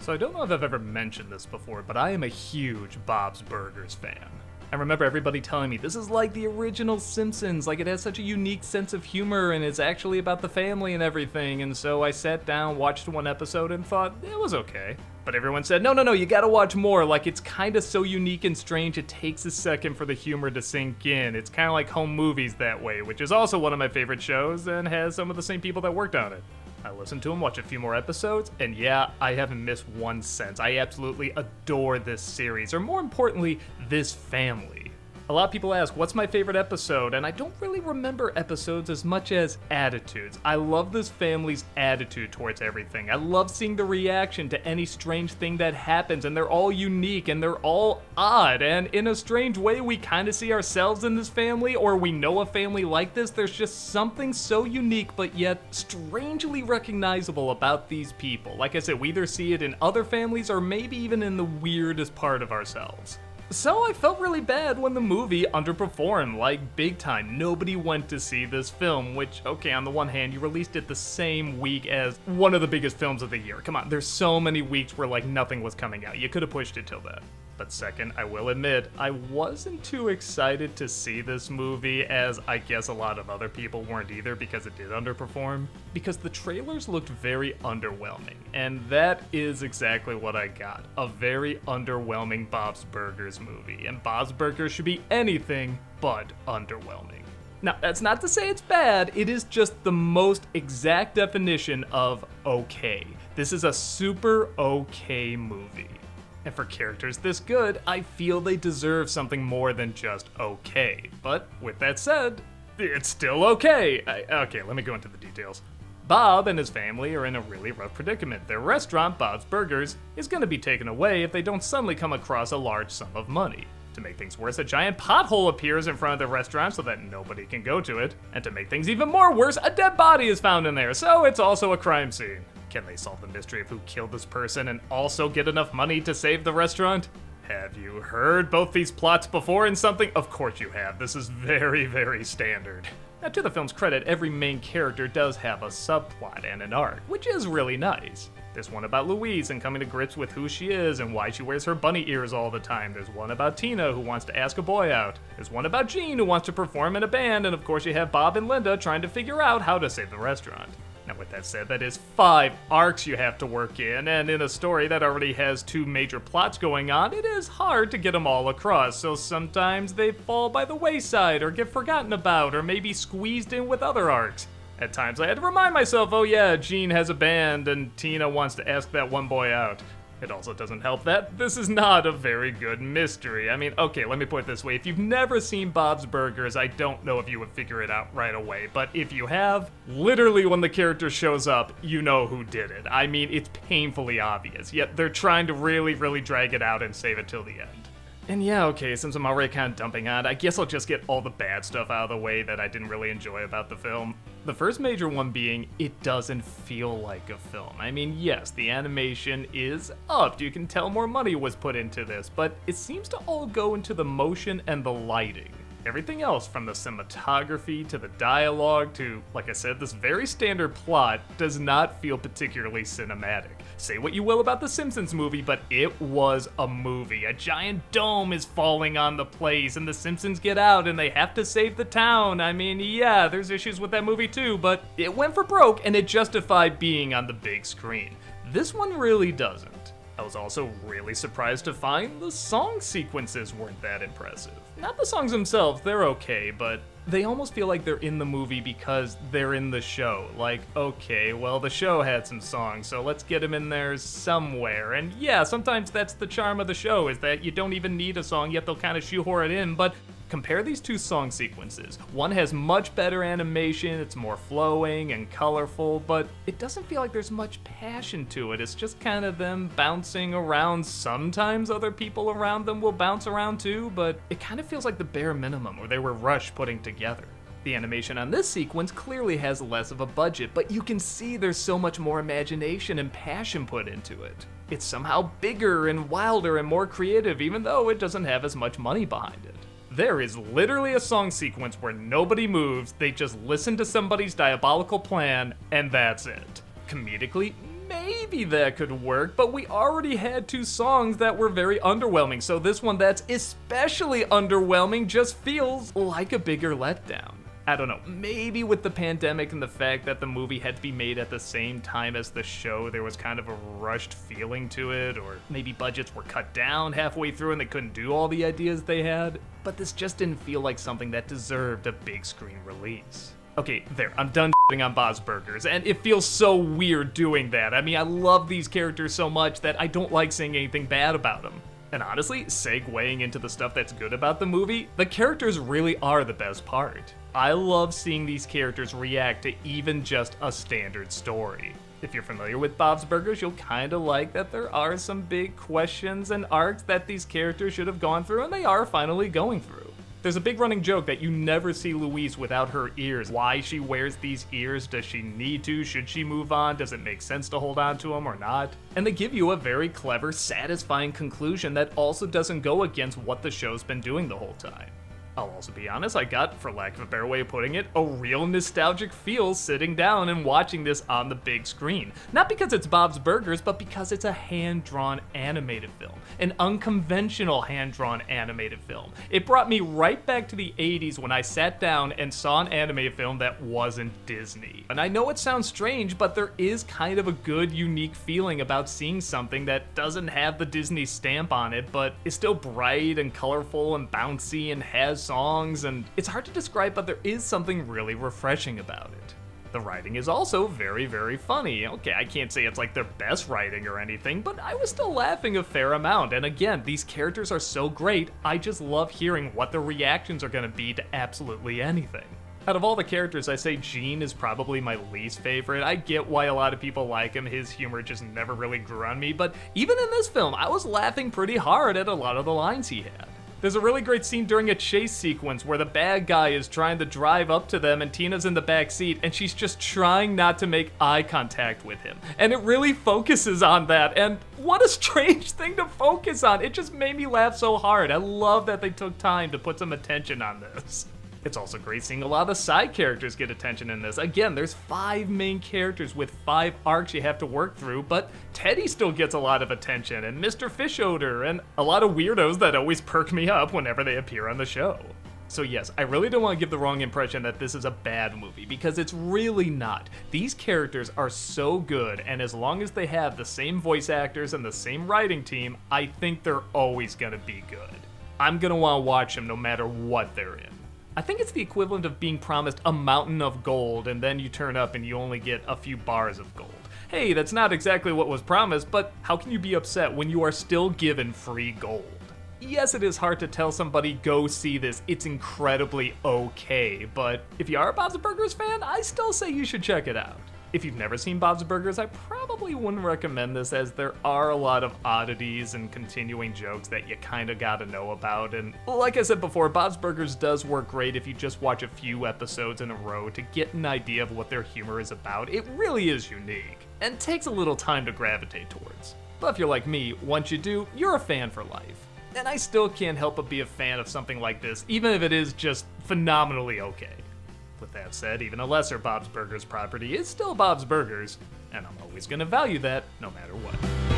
So I don't know if I've ever mentioned this before, but I am a huge Bob's Burgers fan. I remember everybody telling me this is like the original Simpsons, like it has such a unique sense of humor and it's actually about the family and everything, and so I sat down, watched one episode and thought, it was okay. But everyone said, no, you gotta watch more, like it's kinda so unique and strange it takes a second for the humor to sink in. It's kinda like Home Movies that way, which is also one of my favorite shows and has some of the same people that worked on it. I listened to him, watched a few more episodes, and yeah, I haven't missed one since. I absolutely adore this series, or more importantly, this family. A lot of people ask, what's my favorite episode? And I don't really remember episodes as much as attitudes. I love this family's attitude towards everything. I love seeing the reaction to any strange thing that happens, and they're all unique, and they're all odd, and in a strange way, we kind of see ourselves in this family, or we know a family like this. There's just something so unique, but yet strangely recognizable about these people. Like I said, we either see it in other families, or maybe even in the weirdest part of ourselves. So I felt really bad when the movie underperformed, like big time. Nobody went to see this film, which, okay, on the one hand, you released it the same week as one of the biggest films of the year. Come on, there's so many weeks where like nothing was coming out. You could have pushed it till then. But second, I will admit, I wasn't too excited to see this movie, as I guess a lot of other people weren't either because it did underperform, because the trailers looked very underwhelming, and that is exactly what I got, a very underwhelming Bob's Burgers movie, and Bob's Burgers should be anything but underwhelming. Now, that's not to say it's bad, it is just the most exact definition of okay. This is a super okay movie. And for characters this good, I feel they deserve something more than just okay. But with that said, it's still okay. Okay, let me go into the details. Bob and his family are in a really rough predicament. Their restaurant, Bob's Burgers, is going to be taken away if they don't suddenly come across a large sum of money. To make things worse, a giant pothole appears in front of the restaurant so that nobody can go to it. And to make things even more worse, a dead body is found in there, so it's also a crime scene. Can they solve the mystery of who killed this person and also get enough money to save the restaurant? Have you heard both these plots before in something? Of course you have. This is very, very standard. Now, to the film's credit, every main character does have a subplot and an arc, which is really nice. There's one about Louise and coming to grips with who she is and why she wears her bunny ears all the time. There's one about Tina who wants to ask a boy out. There's one about Gene who wants to perform in a band, and of course you have Bob and Linda trying to figure out how to save the restaurant. Now with that said, that is 5 arcs you have to work in, and in a story that already has 2 major plots going on, it is hard to get them all across, so sometimes they fall by the wayside or get forgotten about or maybe squeezed in with other arcs. At times I had to remind myself, oh yeah, Gene has a band and Tina wants to ask that one boy out. It also doesn't help that this is not a very good mystery. I mean, okay, let me put it this way. If you've never seen Bob's Burgers, I don't know if you would figure it out right away. But if you have, literally when the character shows up, you know who did it. I mean, it's painfully obvious, yet they're trying to really drag it out and save it till the end. And yeah, okay, since I'm already kind of dumping on it, I guess I'll just get all the bad stuff out of the way that I didn't really enjoy about the film. The first major one being, it doesn't feel like a film. I mean, yes, the animation is upped. You can tell more money was put into this, but it seems to all go into the motion and the lighting. Everything else, from the cinematography to the dialogue to, like I said, this very standard plot, does not feel particularly cinematic. Say what you will about the Simpsons movie, but it was a movie. A giant dome is falling on the place, and the Simpsons get out, and they have to save the town. I mean, yeah, there's issues with that movie too, but it went for broke, and it justified being on the big screen. This one really doesn't. I was also really surprised to find the song sequences weren't that impressive. Not the songs themselves, they're okay, but they almost feel like they're in the movie because they're in the show. Like, okay, well, the show had some songs, so let's get them in there somewhere. And yeah, sometimes that's the charm of the show, is that you don't even need a song, yet they'll kind of shoehorn it in, but compare these 2 song sequences. One has much better animation, it's more flowing and colorful, but it doesn't feel like there's much passion to it. It's just kind of them bouncing around. Sometimes other people around them will bounce around too, but it kind of feels like the bare minimum, or they were rushed putting together. The animation on this sequence clearly has less of a budget, but you can see there's so much more imagination and passion put into it. It's somehow bigger and wilder and more creative, even though it doesn't have as much money behind it. There is literally a song sequence where nobody moves, they just listen to somebody's diabolical plan, and that's it. Comedically, maybe that could work, but we already had 2 songs that were very underwhelming, so this one that's especially underwhelming just feels like a bigger letdown. I don't know, maybe with the pandemic and the fact that the movie had to be made at the same time as the show, there was kind of a rushed feeling to it, or maybe budgets were cut down halfway through and they couldn't do all the ideas they had. But this just didn't feel like something that deserved a big screen release. Okay, there, I'm done on Bob's Burgers, and it feels so weird doing that. I mean, I love these characters so much that I don't like saying anything bad about them. And honestly, segueing into the stuff that's good about the movie, the characters really are the best part. I love seeing these characters react to even just a standard story. If you're familiar with Bob's Burgers, you'll kinda like that there are some big questions and arcs that these characters should have gone through, and they are finally going through. There's a big running joke that you never see Louise without her ears. Why she wears these ears? Does she need to? Should she move on? Does it make sense to hold on to them or not? And they give you a very clever, satisfying conclusion that also doesn't go against what the show's been doing the whole time. I'll also be honest, I got, for lack of a better way of putting it, a real nostalgic feel sitting down and watching this on the big screen. Not because it's Bob's Burgers, but because it's a hand-drawn animated film. An unconventional hand-drawn animated film. It brought me right back to the 80s when I sat down and saw an animated film that wasn't Disney. And I know it sounds strange, but there is kind of a good, unique feeling about seeing something that doesn't have the Disney stamp on it, but is still bright and colorful and bouncy and has songs, and it's hard to describe, but there is something really refreshing about it. The writing is also very, very funny. Okay, I can't say it's like their best writing or anything, but I was still laughing a fair amount. And again, these characters are so great, I just love hearing what the reactions are gonna be to absolutely anything. Out of all the characters, I say Gene is probably my least favorite. I get why a lot of people like him, his humor just never really grew on me, but even in this film, I was laughing pretty hard at a lot of the lines he had. There's a really great scene during a chase sequence where the bad guy is trying to drive up to them and Tina's in the back seat and she's just trying not to make eye contact with him. And it really focuses on that, and what a strange thing to focus on. It just made me laugh so hard. I love that they took time to put some attention on this. It's also great seeing a lot of the side characters get attention in this. Again, there's 5 main characters with 5 arcs you have to work through, but Teddy still gets a lot of attention, and Mr. Fish Odor, and a lot of weirdos that always perk me up whenever they appear on the show. So yes, I really don't want to give the wrong impression that this is a bad movie, because it's really not. These characters are so good, and as long as they have the same voice actors and the same writing team, I think they're always gonna be good. I'm gonna want to watch them no matter what they're in. I think it's the equivalent of being promised a mountain of gold and then you turn up and you only get a few bars of gold. Hey, that's not exactly what was promised, but how can you be upset when you are still given free gold? Yes, it is hard to tell somebody, go see this, it's incredibly okay, but if you are a Bob's Burgers fan, I still say you should check it out. If you've never seen Bob's Burgers, I probably wouldn't recommend this, as there are a lot of oddities and continuing jokes that you kinda gotta know about, and like I said before, Bob's Burgers does work great if you just watch a few episodes in a row to get an idea of what their humor is about. It really is unique, and takes a little time to gravitate towards. But if you're like me, once you do, you're a fan for life. And I still can't help but be a fan of something like this, even if it is just phenomenally okay. With that said, even a lesser Bob's Burgers property is still Bob's Burgers, and I'm always gonna value that no matter what.